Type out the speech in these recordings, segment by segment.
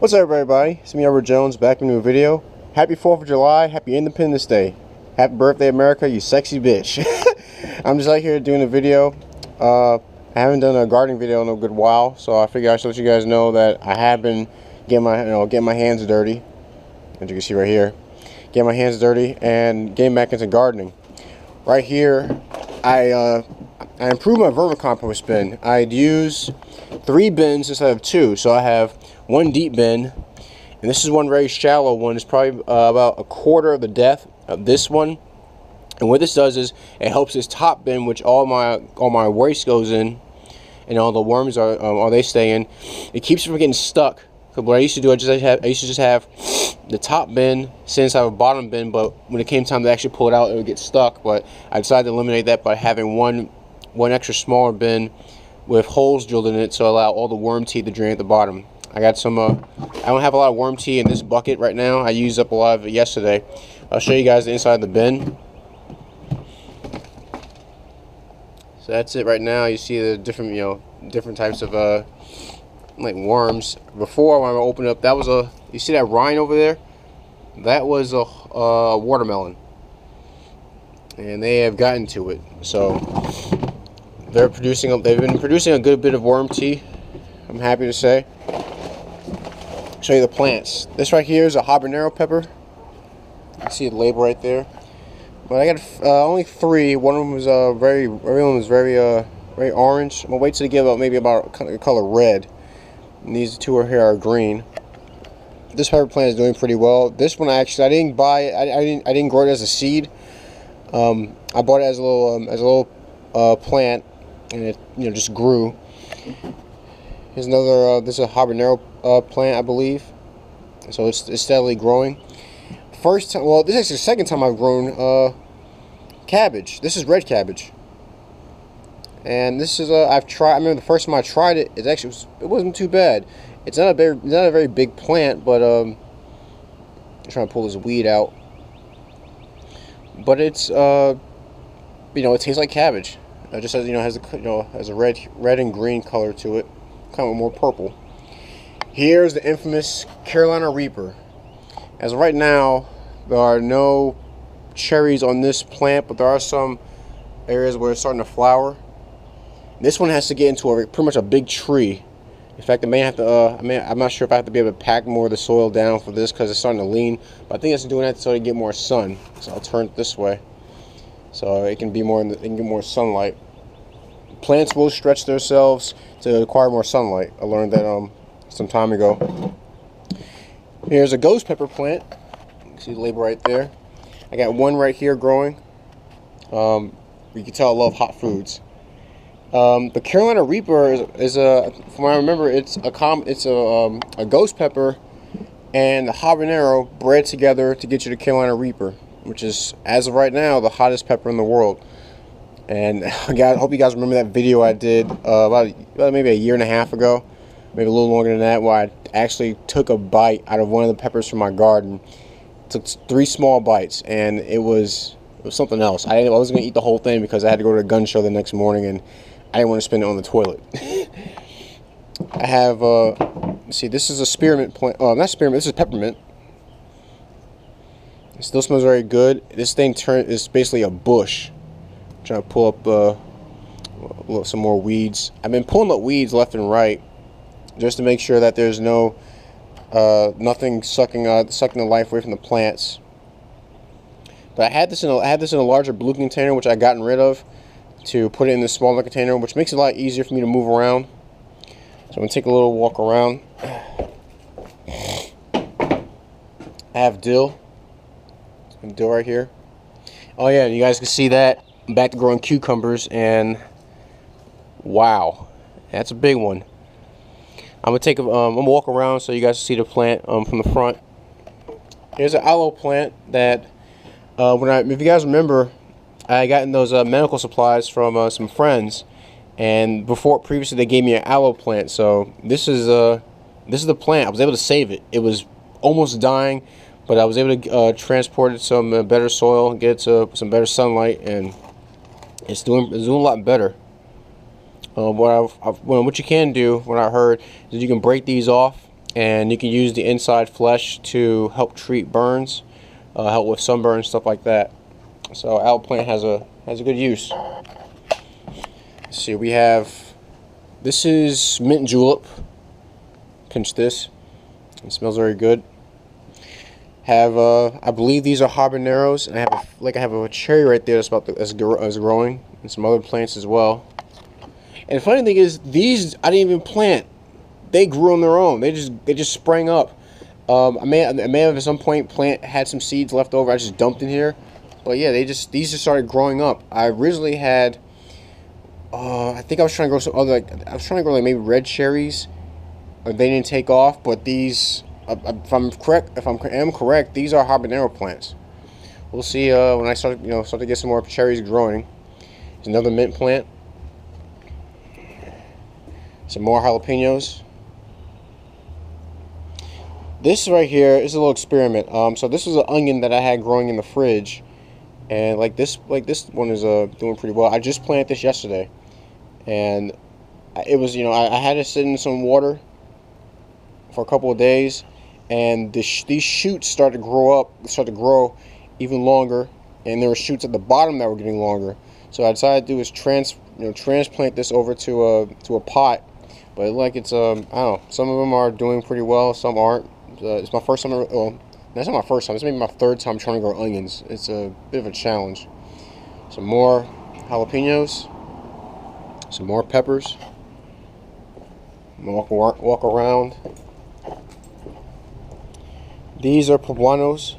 What's up, everybody? It's me, Edward Jones, back with a new video. Happy 4th of July, happy Independence Day. Happy birthday, America, you sexy bitch. I'm just out here doing a video. I haven't done a gardening video in a good while, so I figured I should let you guys know that I have been getting my hands dirty. As you can see right here, getting my hands dirty and getting back into gardening. Right here, I improved my vermicompost bin. I'd use 3 bins instead of 2, so I have one deep bin, and this is one very shallow one. It's probably about a quarter of the depth of this one. And what this does is it helps this top bin, which all my waste goes in, and all the worms they stay in. It keeps it from getting stuck. So what I used to do, I used to just have the top bin sit inside of a bottom bin, but when it came time to actually pull it out, it would get stuck. But I decided to eliminate that by having one extra smaller bin with holes drilled in it, so allow all the worm tea to drain at the bottom. I got some. I don't have a lot of worm tea in this bucket right now. I used up a lot of it yesterday. I'll show you guys the inside of the bin. So that's it right now. You see the different types of like worms. Before, when I opened up, that was you see that rind over there? That was a watermelon, and they have gotten to it. So they've been producing a good bit of worm tea, I'm happy to say. Show you the plants. This right here is a habanero pepper. You see the label right there. But I got only 3. One of them was everyone was very orange. I'm gonna wait till they get about color red. And these 2 are here are green. This pepper plant is doing pretty well. This one I didn't buy it. I didn't grow it as a seed. I bought it as a little plant, and it just grew. Here's another. This is a habanero plant, I believe. So it's steadily growing. First time, well, this is the second time I've grown cabbage. This is red cabbage, and this is I've tried. I remember the first time I tried it, it wasn't too bad. It's not a very big plant, but I'm trying to pull this weed out. But it's it tastes like cabbage. It just has a red and green color to it, kind of more purple. Here's the infamous Carolina Reaper. As of right now, there are no cherries on this plant, but there are some areas where it's starting to flower. This one has to get into pretty much a big tree. In fact, I may have to. I'm not sure if I have to be able to pack more of the soil down for this because it's starting to lean. But I think it's doing that so to get more sun. So I'll turn it this way, so it can be more. It can get more sunlight. Plants will stretch themselves to acquire more sunlight. I learned that some time ago. Here's a ghost pepper plant. You can see the label right there. I got one right here growing. You can tell I love hot foods. The Carolina Reaper is from what I remember, it's a ghost pepper and the habanero bred together to get you the Carolina Reaper, which is, as of right now, the hottest pepper in the world. And I hope you guys remember that video I did about maybe a year and a half ago, maybe a little longer than that, where I actually took a bite out of one of the peppers from my garden. Took 3 small bites, and it was something else. I wasn't gonna eat the whole thing because I had to go to a gun show the next morning, and I didn't want to spend it on the toilet. I have let's see, this is a spearmint plant. Oh, not spearmint. This is peppermint. It still smells very good. This thing is basically a bush. I'm trying to pull up some more weeds. I've been pulling up weeds left and right, just to make sure that there's nothing sucking the life away from the plants. But I had this in a larger blue container, which I gotten rid of to put it in this smaller container, which makes it a lot easier for me to move around. So I'm gonna take a little walk around. I have dill right here. Oh yeah, you guys can see that. I'm back to growing cucumbers, and wow, that's a big one. I'm gonna walk around so you guys can see the plant from the front. Here's an aloe plant that if you guys remember, I got in those medical supplies from some friends, and previously they gave me an aloe plant. So this is the plant. I was able to save it. It was almost dying, but I was able to transport it to some better soil, get it to some better sunlight, and it's doing a lot better. What you can do, what I heard, is you can break these off and you can use the inside flesh to help treat burns, help with sunburn, stuff like that. So aloe plant has a good use. Let's see, we have, this is mint julep. Pinch this. It smells very good. Have I believe these are habaneros, and I have a cherry right there that's growing, and some other plants as well. And the funny thing is, these I didn't even plant; they grew on their own. They just sprang up. I may have at some point had some seeds left over. I just dumped in here, but yeah, these just started growing up. I originally had, I think I was trying to grow some other. I was trying to grow like maybe red cherries. They didn't take off, but these. If I'm correct, these are habanero plants. We'll see when I start to get some more cherries growing. There's another mint plant. Some more jalapenos. This right here is a little experiment. So this was an onion that I had growing in the fridge, and like this one is doing pretty well. I just planted this yesterday, and it was I had it sit in some water for a couple of days. And these shoots started to grow even longer, and there were shoots at the bottom that were getting longer. So I decided to do is transplant this over to a pot. But like it's I don't know, some of them are doing pretty well, some aren't. It's my first time. Well, that's not my first time. It's maybe my third time trying to grow onions. It's a bit of a challenge. Some more jalapenos, some more peppers. Walk around. These are poblanos.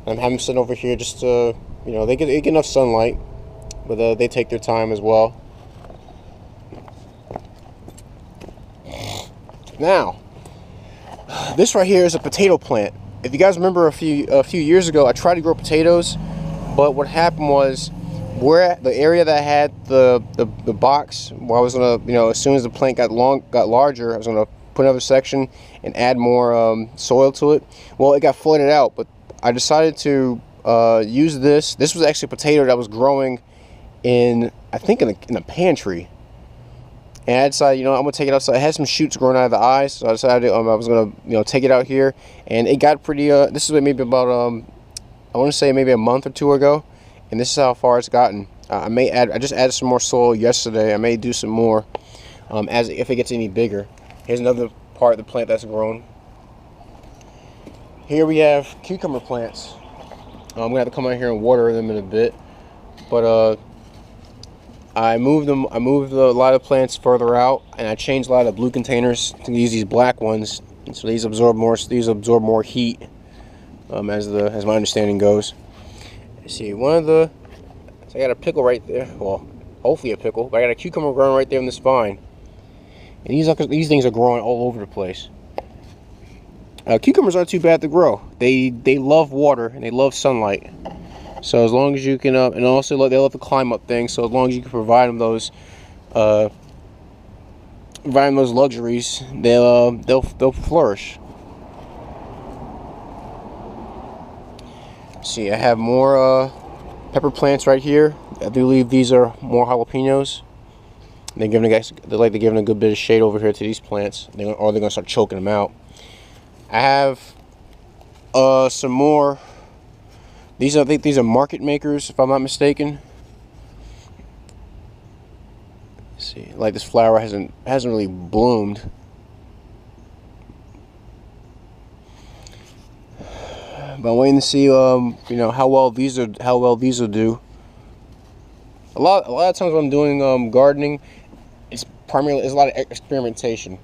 I'm having them sit over here just to, they get enough sunlight, but they take their time as well. Now, this right here is a potato plant. If you guys remember a few years ago, I tried to grow potatoes, but what happened was, where the area that had the box, where I was gonna, as soon as the plant got larger, I was gonna put another section and add more soil to it. Well, it got flooded out, but I decided to use this. This was actually a potato that was growing in, I think, in a pantry. And I decided, I'm gonna take it outside. It had some shoots growing out of the eyes, so I decided I was gonna, take it out here. And it got pretty. This is maybe about I want to say maybe a month or two ago, and this is how far it's gotten. I just added some more soil yesterday. I may do some more if it gets any bigger. Here's another part of the plant that's grown. Here we have cucumber plants. I'm gonna have to come out here and water them in a bit, but I moved them. I moved a lot of plants further out, and I changed a lot of blue containers to use these black ones. So these absorb more. These absorb more heat, as my understanding goes. Let's see, so I got a pickle right there. Well, hopefully a pickle. But I got a cucumber growing right there in this vine. And these things are growing all over the place. Cucumbers aren't too bad to grow. They love water and they love sunlight. So as long as you can, and also they love to climb up things. So as long as you can provide them those luxuries, they'll flourish. See, I have more pepper plants right here. I believe these are more jalapenos. They're giving a good bit of shade over here to these plants, or they're gonna start choking them out. I have some more. I think these are market makers, if I'm not mistaken. Let's see, like this flower hasn't really bloomed. But I'm waiting to see how well these will do. A lot of times when I'm doing gardening, it's a lot of experimentation.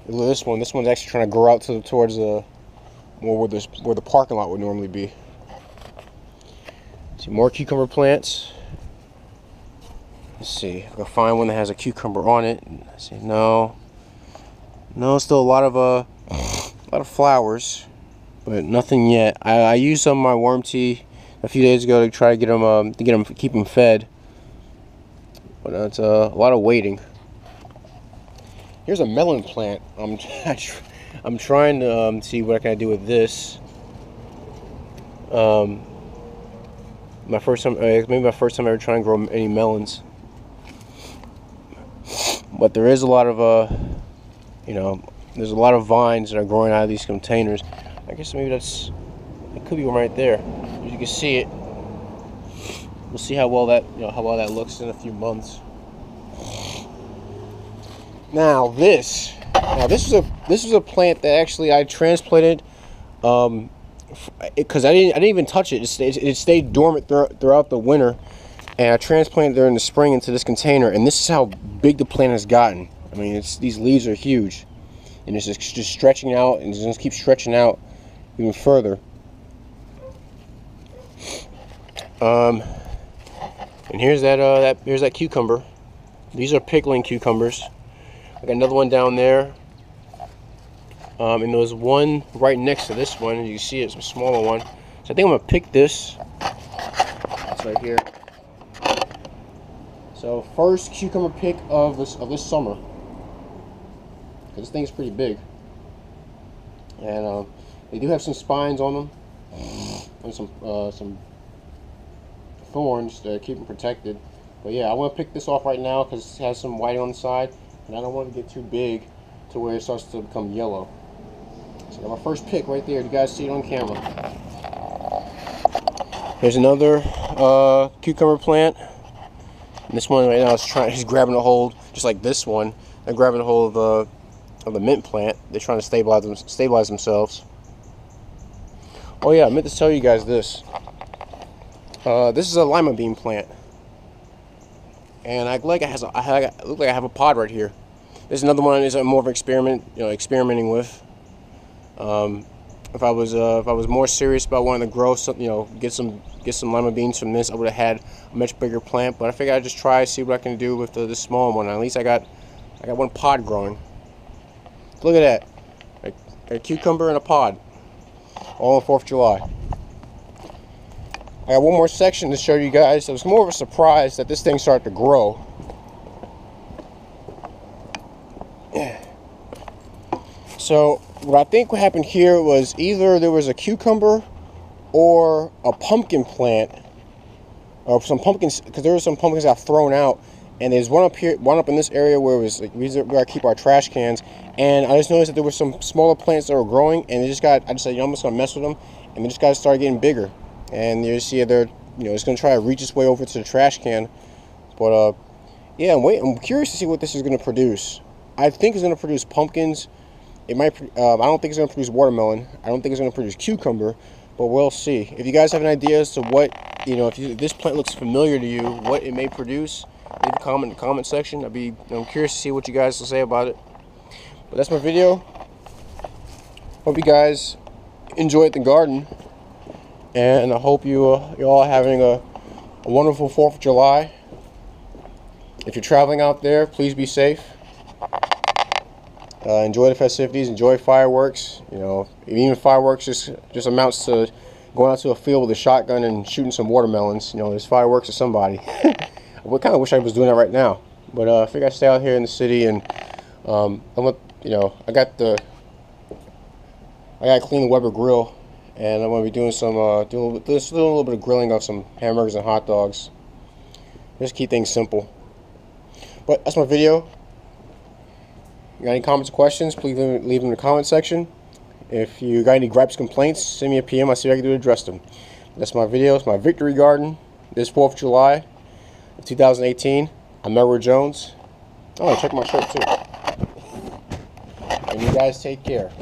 This one's actually trying to grow out towards more where the parking lot would normally be. See, more cucumber plants. Let's see if I can find one that has a cucumber on it. Let's see, no, still a lot of flowers, but nothing yet. I used some of my worm tea a few days ago to try to get them keep them fed, but it's a lot of waiting. Here's a melon plant. I'm trying to see what I can do with this. My first time ever trying to grow any melons. But there is a lot of there's a lot of vines that are growing out of these containers. I guess maybe it could be one right there. As you can see it. We'll see how well that looks in a few months. Now this is a plant that actually I transplanted because I didn't even touch it. It stayed dormant throughout the winter, and I transplanted during the spring into this container. And this is how big the plant has gotten. I mean, these leaves are huge, and it's just stretching out, and it's going to keep stretching out even further. And here's that cucumber. These are pickling cucumbers. I got another one down there. And there's one right next to this one. You can see it's a smaller one. So I think I'm gonna pick this. It's right here. So first cucumber pick of this summer. This thing's pretty big. And they do have some spines on them, and some thorns to keep them protected. But yeah, I want to pick this off right now because it has some white on the side, and I don't want to get too big to where it starts to become yellow. So I got my first pick right there. You guys see it on camera. Here's another cucumber plant. And this one right now is grabbing a hold, just like this one. They're grabbing a hold of the mint plant. They're trying to stabilize themselves. Oh yeah, I meant to tell you guys this. This is a lima bean plant, and I look like I have a pod right here. There's another one is more of an experiment, experimenting with. If I was more serious about wanting to grow some, get some lima beans from this, I would have had a much bigger plant. But I figured I'd just try, see what I can do with this small one. At least I got one pod growing. Look at that, a cucumber in a pod, all on 4th of July. I got one more section to show you guys. It was more of a surprise that this thing started to grow. So what I think what happened here was either there was a cucumber or a pumpkin plant, or some pumpkins, because there were some pumpkins that got thrown out, and there's one up here, one up in this area where it was like where I keep our trash cans, and I just noticed that there were some smaller plants that were growing, and I decided, I'm just gonna mess with them, and they just gotta start getting bigger. And you see they're, it's going to try to reach its way over to the trash can. But, yeah, I'm curious to see what this is going to produce. I think it's going to produce pumpkins. It might, I don't think it's going to produce watermelon. I don't think it's going to produce cucumber, but we'll see. If you guys have an idea as to what, if this plant looks familiar to you, what it may produce, leave a comment in the comment section. I'm curious to see what you guys will say about it. But that's my video. Hope you guys enjoyed the garden. And I hope you're all having a wonderful 4th of July. If you're traveling out there, please be safe. Enjoy the festivities, enjoy fireworks. Even fireworks just amounts to going out to a field with a shotgun and shooting some watermelons. There's fireworks to somebody. I kind of wish I was doing that right now. But I figure I stay out here in the city, and I got to clean the Weber grill. And I'm going to be doing doing a little bit of grilling of some hamburgers and hot dogs. Just keep things simple. But that's my video. You got any comments or questions, please leave them in the comment section. If you got any gripes, complaints, send me a PM. I'll see what I can do to address them. That's my video. It's my victory garden. This 4th of July of 2018. I'm Edward Jones. Oh, check my shirt too. And you guys take care.